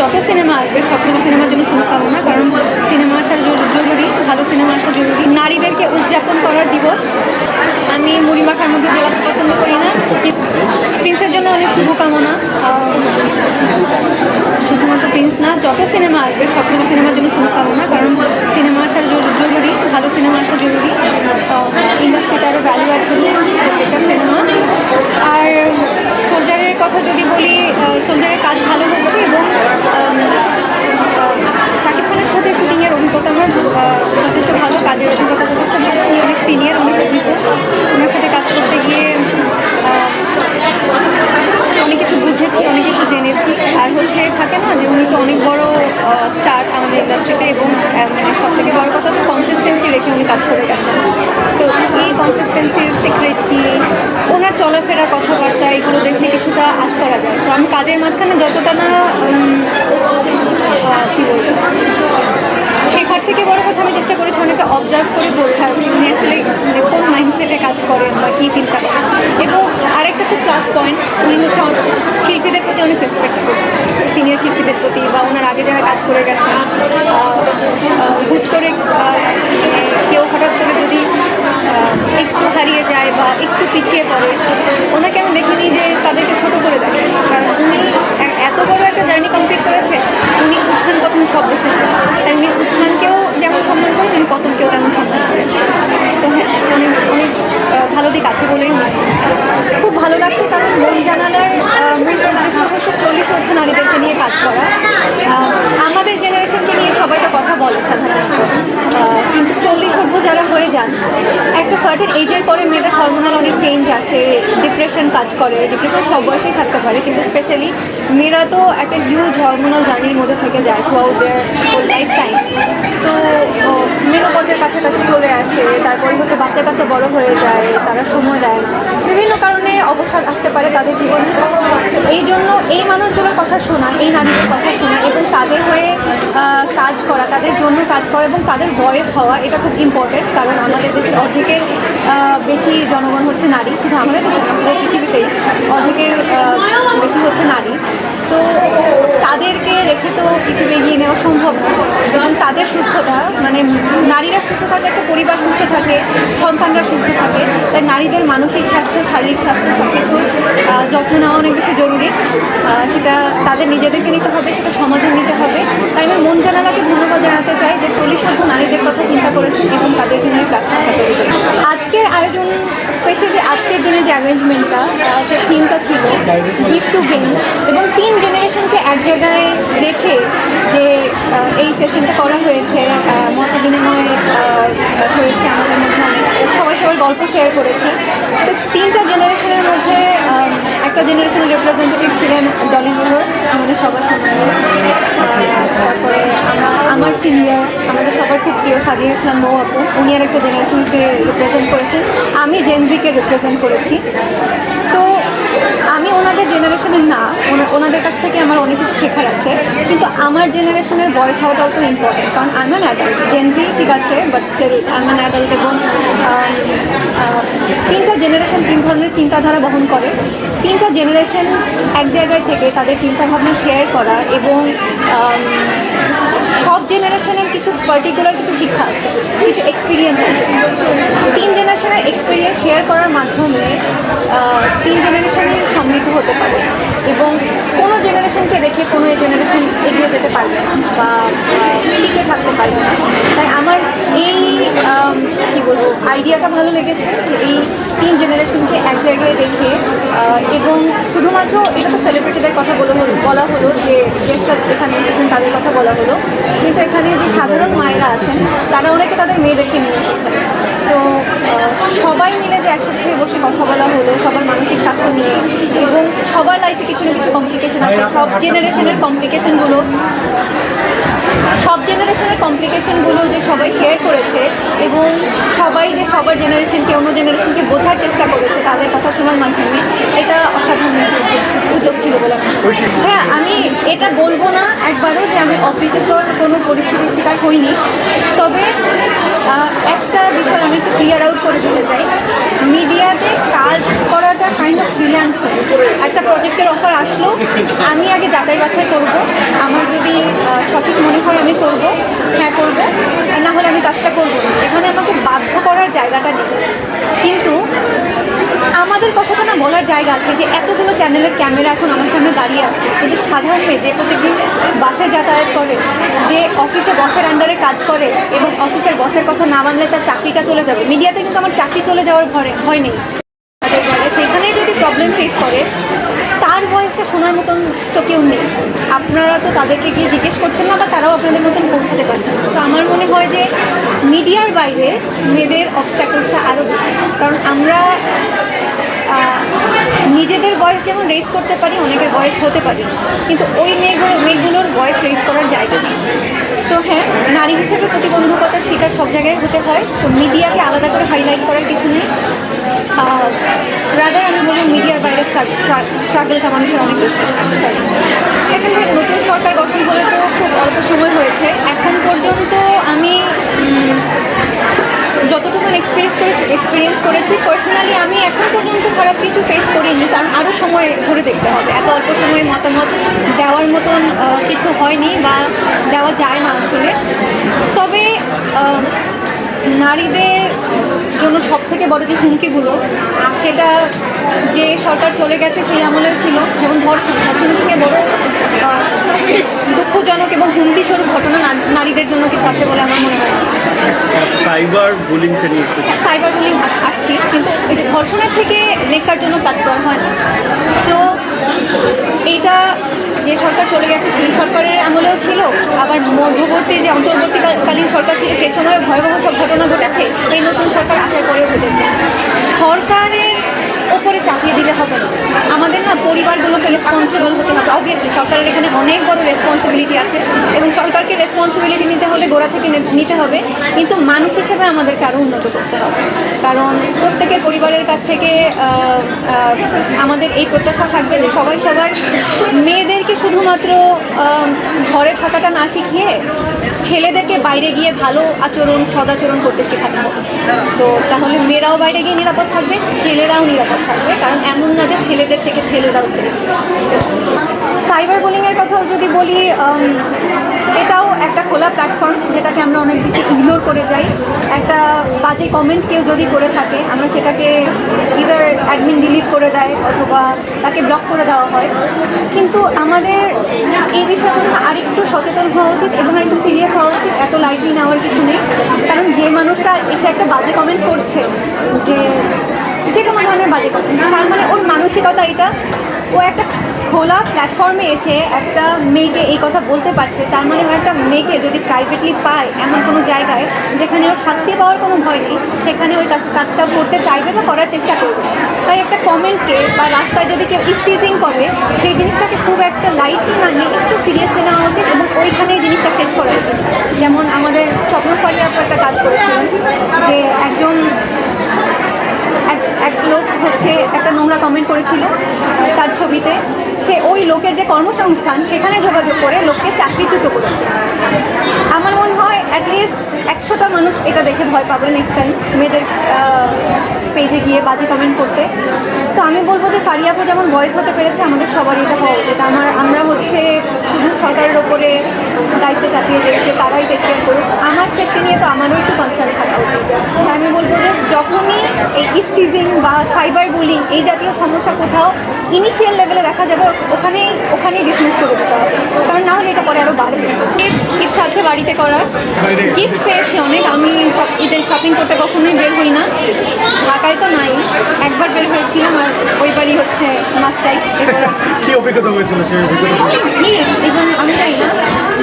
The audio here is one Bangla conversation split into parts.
যত সিনেমা আসবে সবসময় সিনেমার জন্য শুভকামনা, কারণ সিনেমা আসা জরুরি, ভালো সিনেমা আসা জরুরি। নারীদেরকে উদযাপন করার দিবস। আমি মুড়ি মাখার মধ্যে দেওয়াটা পছন্দ করি না। প্রিন্সের জন্য অনেক শুভকামনা। শুধুমাত্র প্রিন্স না, যত সিনেমা আসবে সবসময় সিনেমার জন্য শুভকামনা, কারণ সিনেমা আসা জরুরি, ভালো সিনেমা আসা জরুরি। ইন্ডাস্ট্রিতে আরও ভ্যালু অ্যাড করবে প্রত্যেকটা সিনেমা। আর সোলজারের কথা যদি বলি, সোলজারের কাজ ভালো হচ্ছে এবং শাকিব খানের সাথে শুটিংয়ের অভিজ্ঞতা আমার যথেষ্ট ভালো, কাজের অভিজ্ঞতা যথেষ্ট ভালো। উনি অনেক সিনিয়র, অনেক অভিজ্ঞ। ওনার সাথে কাজ করতে গিয়ে অনেক কিছু বুঝেছি, অনেক কিছু জেনেছি। আর হচ্ছে থাকে না যে উনি তো অনেক বড় স্টার আমাদের ইন্ডাস্ট্রিতে, এবং মানে সব থেকে বড় কথা হচ্ছে কনসিস্টেন্সি রেখে উনি কাজ করে গেছেন। তো এই কনসিস্টেন্সির সিক্রেট কি, ওনার চলাফেরা, কথাবার্তা, এগুলো দেখলে কিছুটা আঁচ করা যায়। তো আমি কাজের মাঝখানে যতটা না কী বলবো, শেখার থেকে বড় কথা আমি চেষ্টা করেছি অনেকে অবজার্ভ করে বোঝার যে উনি আসলে মানে কোন মাইন্ডসেটে কাজ করেন বা কী চিন্তা করেন। এবং আরেকটা খুব প্লাস পয়েন্ট, উনি হচ্ছে শিল্পীদের প্রতি অনেক রেসপেক্টফুল, সিনিয়র শিল্পীদের প্রতি বা ওনার আগে যারা কাজ করে গেছেন। হুট করে কেউ হঠাৎ করে যদি একটু হারিয়ে যায় বা একটু পিছিয়ে পড়ে, ওনাকে আমি দেখিনি যে তাদেরকে ছোটো করে দেখে, কারণ উনি এত বড় একটা জার্নি কমপ্লিট করেছে। উনি উত্থান পতন সব দেখেছেন, তাই উনি উত্থানকেও যেমন সম্মান করেন, উনি পতনকেও তেমন সম্মান করেন। তো হ্যাঁ, অনেক অনেক ভালো দিক আছে বলেই খুব ভালো লাগছে, কারণ মন জানালার মূল উদ্দেশ্য হচ্ছে 40 ঊর্ধ্ব নারীদেরকে নিয়ে কাজ করা। আমাদের জেনারেশনকে নিয়ে সবাই তো কথা বলে সাধারণত, কিন্তু 40 ঊর্ধ্ব যারা হয়ে যান, একটা সার্টেন এজের পরে মেয়েদের হরমোনাল অনেক চেঞ্জ আসে, ডিপ্রেশন কাজ করে। ডিপ্রেশন সব বয়সেই থাকতে পারে, কিন্তু স্পেশালি মেয়েরা তো একটা হিউজ হরমোনাল জার্নির মধ্যে থেকে যায় through out their whole life time. তো মেনোপজের কাছাকাছি চলে আসে, তারপরে হচ্ছে বাচ্চা কাচ্চা বড় হয়ে যায়, তারা সময় দেয় না, বিভিন্ন কারণে অবসাদ আসতে পারে তাদের জীবনে। এই জন্য এই মানুষগুলোর কথা শোনা, এই নারীদের কথা শোনা এবং তাদের হয়ে কাজ করা, তাদের জন্য কাজ করা এবং তাদের ভয়েস হওয়া, এটা খুব ইম্পর্টেন্ট। কারণ আমাদের দেশের অর্ধেকের বেশি জনগণ হচ্ছে নারী, শুধু আমাদের দেশে না, পুরো পৃথিবীতেই অর্ধেকের বেশি হচ্ছে নারী। তো তাদেরকে রেখে তো পৃথিবী এগিয়ে নেওয়া সম্ভব না, এবং তাদের সুস্থতা, মানে নারীরা সুস্থ থাকলে একটা পরিবার সুস্থ থাকে, সন্তানরা সুস্থ থাকে। তাই নারীদের মানসিক স্বাস্থ্য, শারীরিক স্বাস্থ্য সব কিছুর যত্ন নেওয়া অনেক বেশি জরুরি। সেটা তাদের নিজেদেরকে নিতে হবে, সেটা সমাজের নিতে হবে। তাই আমি মন জানালাকে ধন্যবাদ জানাতে চাই যে 40 ঊর্ধ্ব নারীদের কথা চিন্তা করেছেন এবং তাদের জন্য এই প্ল্যাটফর্মটা তৈরি করেছেন। আজকের আয়োজন, স্পেশালি আজকের দিনের যে অ্যারেঞ্জমেন্টটা, যে থিমটা ছিল গিফট টু গেম, এবং 3 জেনারেশনকে এক জায়গায় রেখে যে এই সেশনটা করা হয়েছে, মত বিনিময় হয়েছে আমাদের মধ্যে, সবাই সবার গল্প শেয়ার করেছে। তো 3টা জেনারেশনের মধ্যে একটা জেনারেশনের রিপ্রেজেন্টেটিভ ছিলেন ডলি জোহর, আমাদের সবার সামনে। তারপরে আমার সিনিয়র, আমাদের সবার খুব প্রিয় সাদিয়া ইসলাম মৌ আপু, উনি আর একটা জেনারেশনকে রিপ্রেজেন্ট করেছেন। আমি জেনজিকে রিপ্রেজেন্ট করেছি। তো আমি ওনাদের জেনারেশনের না, ওনাদের কাছ থেকে আমার অনেক কিছু শেখার আছে, কিন্তু আমার জেনারেশনের ভয়েস হওয়াটাও তো ইম্পর্টেন্ট, কারণ I am an adult. Gen z ঠিক আছে, but still I am an adult. এবং 3টা জেনারেশন 3 ধরনের চিন্তাধারা বহন করে। 3টা জেনারেশন এক জায়গায় থেকে তাদের চিন্তাভাবনা শেয়ার করা, এবং সব জেনারেশনের কিছু পার্টিকুলার কিছু শিক্ষা আছে, কিছু এক্সপিরিয়েন্স আছে। 3 জেনারেশনের এক্সপিরিয়েন্স শেয়ার করার মাধ্যমে 3 জেনারেশনই সমৃদ্ধ হতে পারে, এবং কোনো জেনারেশনকে দেখে কোনো জেনারেশন এগিয়ে যেতে পারবে না বা টিকে থাকতে পারবে না। তাই আমার এই কী বলবো, আইডিয়াটা ভালো লেগেছে যে এই 3 জেনারেশনকে এক জায়গায় রেখে, এবং শুধুমাত্র এটা তো সেলিব্রিটিদের কথা বলা হলো, যে গেস্টরা এখানে এসেছেন তাদের কথা বলা হলো, কিন্তু এখানে যে সাধারণ মায়েরা আছেন তারা অনেকে তাদের মেয়েদেরকে নিয়ে এসেছেন। তো সবাই মিলে যে একসাথে বসে কথা বলা হলো সবার মানসিক স্বাস্থ্য নিয়ে, এবং সবার লাইফে কিছু না কিছু কমপ্লিকেশন আছে, সব জেনারেশনের কমপ্লিকেশনগুলো যে সবাই শেয়ার করেছে, এবং সবাই যে সবার জেনারেশনকে, অন্য জেনারেশনকে বোঝার চেষ্টা করেছে তাদের কথা শোনার মাধ্যমে, এটা অসাধারণ উদ্যোগ ছিল বলে মনে হয়। হ্যাঁ, আমি এটা বলবো না একবারও যে আমি অপ্রীতিকর কোনো পরিস্থিতির শিকার হইনি, তবে একটা বিষয় আমি একটু ক্লিয়ার আউট করে দিতে চাই। মিডিয়াতে কাজ করাটা কাইন্ড অফ ফ্রিল্যান্সিং। একটা প্রজেক্টের অফার আসলো, আমি আগে যাচাই বাছাই করব, আমার যদি সঠিক মনে হয় আমি করব, হ্যাঁ করব, আর না হলে আমি কাজটা করবো না। এখানে আমাকে বাধ্য করার জায়গাটা নেই। কিন্তু আমাদের কথাটা না বলার জায়গা আছে যে এতগুলো চ্যানেলের ক্যামেরা এখন আমার সামনে দাঁড়িয়ে আছে, কিন্তু সাধারণ মেয়ে যে প্রত্যেকদিন বাসে যাতায়াত করে, যে অফিসে বসের আন্ডারে কাজ করে এবং অফিসের বসের কথা না মানলে তার চাকরিটা চলে যাবে, মিডিয়াতে কিন্তু আমার চাকরি চলে যাওয়ার ভয় নেই। সেইখানেই যদি প্রবলেম ফেস করে, তার ভয়েসটা শোনার মতন তো কেউ নেই। আপনারা তো তাদেরকে গিয়ে জিজ্ঞেস করছেন না, বা তারাও আপনাদের মতন পৌঁছাতে পারছেন না। তো আমার মনে হয় যে মিডিয়ার বাইরে মেয়েদের অবস্ট্যাকলসটা আরও বেশি, কারণ আমরা নিজেদের ভয়েস যেমন রেজ করতে পারি, অনেকের ভয়েস হতে পারি, কিন্তু ওই মেয়েগুলোর ভয়েস রেজ করার জায়গা নেই। তো হ্যাঁ, নারী হিসেবে প্রতিবন্ধকতার শিকার সব জায়গায় হতে হয়, তো মিডিয়াকে আলাদা করে হাইলাইট করার কিছু নেই। রাদার আমি বলবো মিডিয়ার বাইরে স্ট্রাগলটা মানুষের অনেক বেশি। সেখানে নতুন সরকার গঠন হলে তো খুব অল্প সময় হয়েছে, এখন পর্যন্ত আমি যতটুকু এক্সপিরিয়েন্স করেছি পার্সোনালি, আমি এখন পর্যন্ত খারাপ কিছু ফেস করিনি, কারণ আরও সময় ধরে দেখতে হবে। এত অল্প সময়ে মতামত দেওয়ার মতন কিছু হয়নি বা দেওয়া যায় না আসলে। তবে নারীদের জন্য সব থেকে বড় যে হুমকিগুলো, সেটা যে সরকার চলে গেছে সেই আমলেও ছিল, যেমন ধর্ষণের থেকে বড় দুঃখজনক এবং হুমকিস্বরূপ ঘটনা নারীদের জন্য কিছু আছে বলে আমার মনে হয়। সাইবার বুলিংটা নিয়ে সাইবার বুলিং আসছি, কিন্তু এই যে ধর্ষণের থেকে নেকার জন্য কাজ করা হয় না। তো এইটা যে সরকার চলে গেছে সেই সরকারের আমলেও ছিল, আবার মধ্যবর্তী যে অন্তর্বর্তীকালীন সরকার ছিল সেই সময় ভয়াবহ সব ঘটনা ঘটেছে, এই নতুন সরকার আসার পরেও ঘটেছে। সরকারের ওপরে চাপিয়ে দিলে হবে না, আমাদের না পরিবারগুলোকে রেসপন্সিবল হতে হবে। অবভিয়াসলি সরকারের এখানে অনেক বড় রেসপন্সিবিলিটি আছে এবং সরকারকে রেসপন্সিবিলিটি নিতে হলে গোড়া থেকে নিতে হবে, কিন্তু মানুষ হিসেবে আমাদেরকে আরও উন্নত করতে হবে। কারণ প্রত্যেকের পরিবারের কাছ থেকে আমাদের এই প্রত্যাশা থাকবে যে সবাই সবার মেয়েদেরকে শুধুমাত্র ঘরে থাকাটা না শিখিয়ে ছেলেদেরকে বাইরে গিয়ে ভালো আচরণ সদাচরণ করতে শেখাতে হবে। তো তাহলে মেয়েরাও বাইরে গিয়ে নিরাপদ থাকবে, ছেলেরাও নিরাপদ থাকবে, কারণ এমন না যে ছেলেদের থেকে ছেলেরাও সেফ। সাইবার বুলিংয়ের কথা যদি বলি, এটাও একটা খোলা প্ল্যাটফর্ম যেটাকে আমরা অনেক বেশি ইগনোর করে যাই। একটা বাজে কমেন্ট কেউ যদি করে থাকে, আমরা সেটাকে ইদার অ্যাডমিন ডিলিট করে দেয় অথবা তাকে ব্লক করে দেওয়া হয়। কিন্তু আমাদের এই বিষয়ে আরেকটু সচেতন হওয়া উচিত এবং একটু সিরিয়াস হওয়া উচিত। এত লাইটলি নেওয়ার কিছু নেই, কারণ যে মানুষটা এসে একটা বাজে কমেন্ট করছে, যে কোনো ধরনের বাজে কমেন্ট, তার মানে ওর মানসিকতা এটা, ও একটা খোলা প্ল্যাটফর্মে এসে একটা মেয়েকে এই কথা বলতে পারছে, তার মানে একটা মেয়েকে যদি প্রাইভেটলি পায় এমন কোনো জায়গায় যেখানে ওর শাস্তি পাওয়ার কোনো ভয় নেই, সেখানে ওই কাজটা করতে চাইবে বা করার চেষ্টা করবে। তাই একটা কমেন্টকে বা রাস্তায় যদি কেউ ইফটিজিং করে, সেই জিনিসটাকে খুব একটা লাইটলি না নিয়ে একটু সিরিয়াসলি নেওয়া উচিত এবং ওইখানে এই জিনিসটা শেষ করা উচিত। যেমন আমাদের স্বপ্নফালি আপু একটা কাজ করেছিলেন, যে এক লোক হচ্ছে একটা নোংরা কমেন্ট করেছিল তার ছবিতে, সে ওই লোকের যে কর্মসংস্থান সেখানে যোগাযোগ করে লোককে চাকরিচ্যুত করেছে। আমার মনে হয় অ্যাটলিস্ট 100টা মানুষ এটা দেখে ভয় পাবে নেক্সট টাইম মেয়েদের পেজে গিয়ে বাজে কমেন্ট করতে। তো আমি বলবো যে ফারিয়া আপু যেমন ভয়েস হতে পেরেছে, আমাদের সবারই এটা হওয়া উচিত। আমরা হচ্ছে শুধু সরকারের ওপরে দায়িত্ব চাপিয়ে দিয়েছে, তারাই টেক কেয়ার করুক। আমার সেফটি নিয়ে তো আমারও একটু কনসার্ন থাকা উচিত। আমি বলবো যে যখনই এই ইফটিজিং বা সাইবার বুলিং এই জাতীয় সমস্যা কোথাও ইনিশিয়াল লেভেলে দেখা যাবে, ওখানেই ডিসমিস করে দিতে হবে, কারণ না হলে এটা পরে আরও বাড়বে। ইচ্ছা আছে বাড়িতে করার, গিফট পেয়েছি অনেক। আমি ঈদের শপিং করতে কখনোই বের হই না, ঢাকায় তো নাই, একবার বের হয়েছিলাম আর ওইবারই হচ্ছে মাছ চাই। কি অভিজ্ঞতা হয়েছিল সেই অভিজ্ঞতা? এবং আমি চাই না,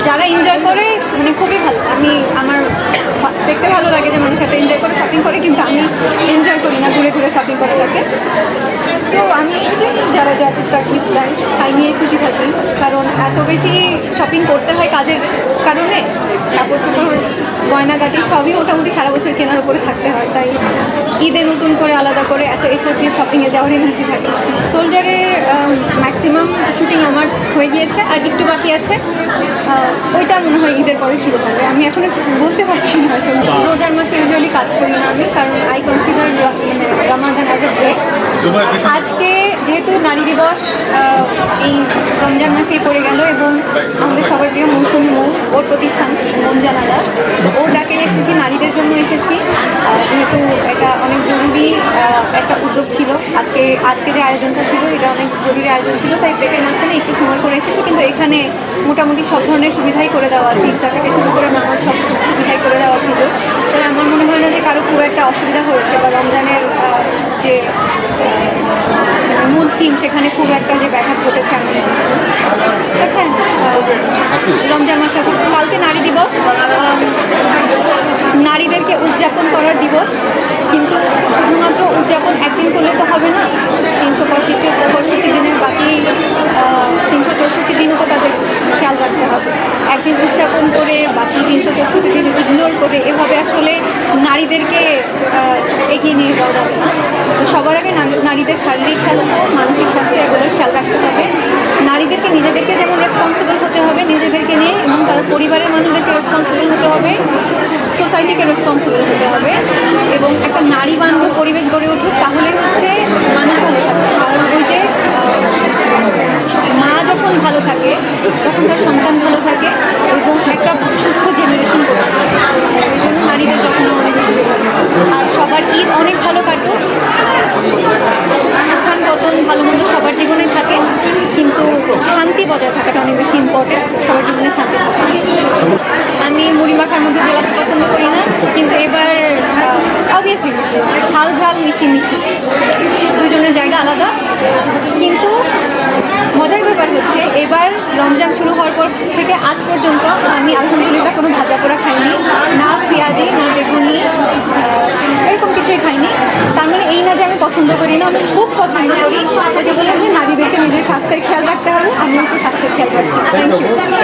যারা এনজয় করে মানে খুবই ভালো। আমার দেখতে ভালো লাগে যে মানুষ একটা এনজয় করে শপিং করে, কিন্তু আমি এনজয় করি না ঘুরে ঘুরে শপিং করে থাকে। তো আমি যারা যতটা গিফট চাই তাই নিয়ে খুশি থাকি, কারণ এত বেশি শপিং করতে হয় কাজের কারণে, কাপড় চোপড় গয়নাগাটি সবই মোটামুটি সারা বছর কেনার উপরে থাকতে হয়। তাই ঈদে নতুন করে আলাদা করে এত এফোর্ট দিয়ে শপিংয়ে যাওয়ার এনার্জি থাকে। সোলজারের ম্যাক্সিমাম শুটিং আমার হয়ে গিয়েছে, আর একটু বাকি আছে, ওইটা মনে হয় ঈদের পরে শুরু হবে। আমি এখন বলতে পারছি না আসলে। রোজার মাসে ইউজুয়ালি কাজ করি না আমি, কারণ I consider Ramadan as a break. আজকে যেহেতু নারী দিবস এই রমজান মাসেই পড়ে গেল এবং আমাদের সবার প্রিয় মৌসুমী মৌ ওর প্রতিষ্ঠান মন জানালা, তো ওর ডাকে এসেছি, নারীদের জন্য এসেছি। যেহেতু এটা অনেক জরুরি একটা উদ্যোগ ছিল, আজকে যে আয়োজনটা ছিল এটা অনেক জরুরি আয়োজন ছিল, তাই ব্রেকের মাঝখানে একটু সময় করে এসেছি। কিন্তু এখানে মোটামুটি সব ধরনের সুবিধাই করে দেওয়া আছে, ইফতার থেকে শুরু করে নামাজ সব সুবিধাই করে দেওয়া ছিল। তো আমার মনে হয় না যে কারো খুব একটা অসুবিধা হয়েছে, বা রমজানের যে মূল থিম সেখানে খুব একটা যে ব্যাঘাত ঘটেছে আমি দেখেন। রমজান মাসে কালকে নারী দিবস, নারীদেরকে উদযাপন করার দিবস, কিন্তু শুধুমাত্র উদযাপন একদিন করলে তো হবে না। 365 দিনের বাকি 364 দিনও তো তাদের খেয়াল রাখতে হবে। একদিন উদযাপন করে বাকি 364 দিন ইগনোর করে এভাবে আসলে নারীদেরকে এগিয়ে নিয়ে যাওয়া যাবে না। তো সবার আগে নারীদের শারীরিক স্বাস্থ্য, মানসিক স্বাস্থ্য এগুলো খেয়াল রাখতে হবে। নারীদেরকে নিজেদেরকে যেমন রেসপন্সিবল হতে হবে নিজেদেরকে নিয়ে, এবং তাদের পরিবারের মানুষদেরকে রেসপন্সিবল হতে হবে, সোসাইটিকে রেসপন্সিবল হতে হবে, এবং একটা নারী বান্ধব পরিবেশ গড়ে উঠুক, তাহলে হচ্ছে মানুষ ভালো থাকবে। কারণ ওই যে মা যখন ভালো থাকে তখন তার সন্তান ভালো থাকে এবং একটা সুস্থ জেনারেশন তৈরি হয়। এই জন্য নারীদের যখন অনেক বেশি দরকার। আর সবার ঈদ অনেক ভালো কাটুক, উত্থান পতন ভালো মন্দ সবার জীবনে থাকে, কিন্তু শান্তি বজায় থাকাটা অনেক বেশি ইম্পর্টেন্ট, সবার জীবনে শান্তি থাকা। আমি মুড়ি মাখার মধ্যে জেলাতে পছন্দ করি না, কিন্তু এবার অবভিয়াসলি ঝাল ঝাল মিষ্টি মিষ্টি দুজনের জায়গা আলাদা। কিন্তু মজার ব্যাপার হচ্ছে এবার রমজান শুরু হওয়ার পর থেকে আজ পর্যন্ত আমি আলহামদুলিল্লাহ কোনো ভাজা পোড়া খাইনি, না পেঁয়াজি না বেগুনি, এরকম কিছুই খাইনি। তার মানে এই না যে আমি পছন্দ করি না, আমি খুব পছন্দ করি। ওই যে বললাম যে নারীদেরকে নিজের স্বাস্থ্যের খেয়াল রাখতে হবে, আমিও একটু স্বাস্থ্যের খেয়াল রাখছি। Thank you.